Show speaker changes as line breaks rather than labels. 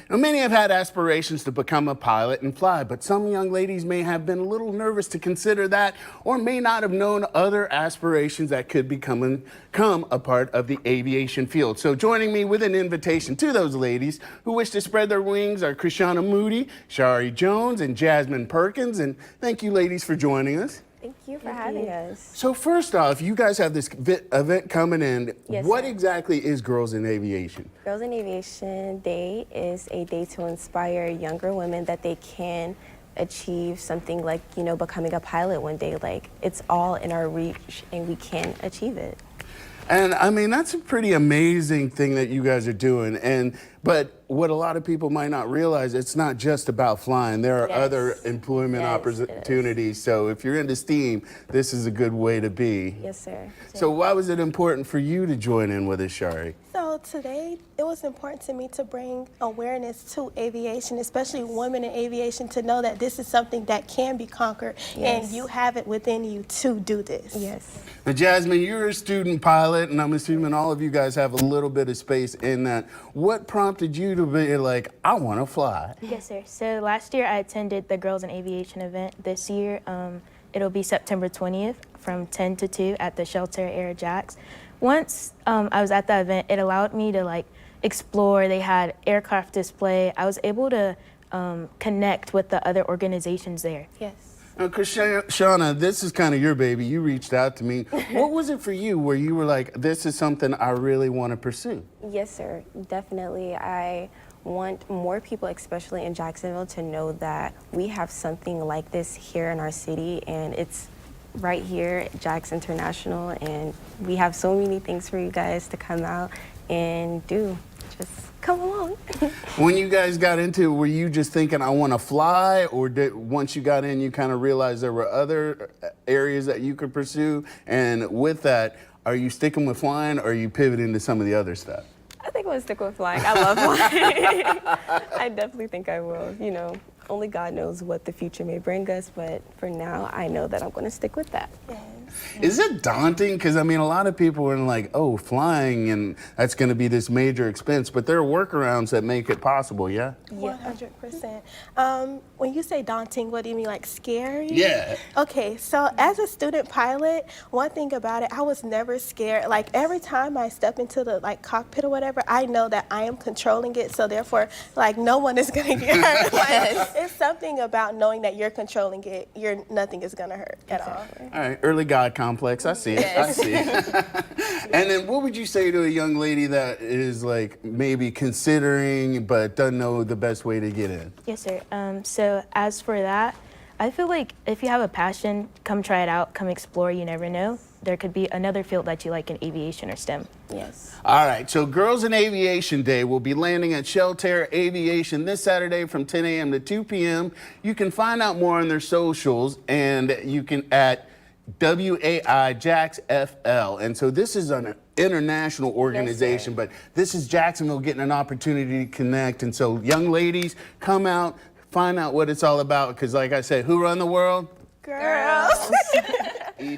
Now, many have had aspirations to become a pilot and fly, but some young ladies may have been a little nervous to consider that or may not have known other aspirations that could become a part of the aviation field. So joining me with an invitation to those ladies who wish to spread their wings are Krishana Moody, Shari Jones, and Jasmine Perkins. And thank you ladies for joining us.
Thank you for having us.
So first off, you guys have this event coming in.
Yes,
what
sir.
exactly is Girls in Aviation?
Girls in Aviation Day is a day to inspire younger women that they can achieve something like, becoming a pilot one day. Like, it's all in our reach and we can achieve it.
And I mean, that's a pretty amazing thing that you guys are doing. But what a lot of people might not realize, it's not just about flying. There are other employment opportunities. So if you're into STEAM, this is a good way to be.
Yes, sir.
So why was it important for you to join in with us, Shari?
So today, it was important to me to bring awareness to aviation, especially women in aviation, to know that this is something that can be conquered, and you have it within you to do this.
Yes.
Now, Jasmine, you're a student pilot, and I'm assuming all of you guys have a little bit of space in that. What prompted you to be like, I want to fly?
Yes, sir. So last year I attended the Girls in Aviation event. This year, it'll be September 20th from 10 to 2 at the Shelter Air Jacks. Once I was at the event, it allowed me to explore. They had aircraft display. I was able to connect with the other organizations there.
Yes.
Now, Krishana, this is kind of your baby. You reached out to me. What was it for you where you were like, this is something I really want to pursue?
Yes, sir. Definitely. I want more people, especially in Jacksonville, to know that we have something like this here in our city, and it's right here at Jax International, and we have so many things for you guys to come out and do. Just come along.
When you guys got into it, were you just thinking, I want to fly? Or once you got in, you kind of realized there were other areas that you could pursue? And with that, are you sticking with flying or are you pivoting to some of the other stuff?
I think I'm going to stick with flying. I love flying. I definitely think I will. Only God knows what the future may bring us, but for now, I know that I'm going to stick with that.
Yes.
Is it daunting? Because, I mean, a lot of people are like, oh, flying, and that's going to be this major expense. But there are workarounds that make it possible, yeah?
100%. When you say daunting, what do you mean, like scary?
Yeah.
Okay, so as a student pilot, one thing about it, I was never scared. Like, every time I step into the cockpit or whatever, I know that I am controlling it, so therefore, no one is going to get hurt. It's something about knowing that you're controlling it. Nothing is going to hurt at all.
All right, early God complex. I see it. I see it. And then what would you say to a young lady that is maybe considering but doesn't know the best way to get in?
Yes, sir. So as for that, I feel like if you have a passion, come try it out, come explore. You never know. There could be another field that you like in aviation or STEM.
Yes.
All right, so Girls in Aviation Day will be landing at Shelter Aviation this Saturday from 10 a.m. to 2 p.m. You can find out more on their socials, and you can at WAI Jax FL. And so this is an international organization, but this is Jacksonville getting an opportunity to connect. And so young ladies, come out, find out what it's all about, because like I said, who run the world?
Girls.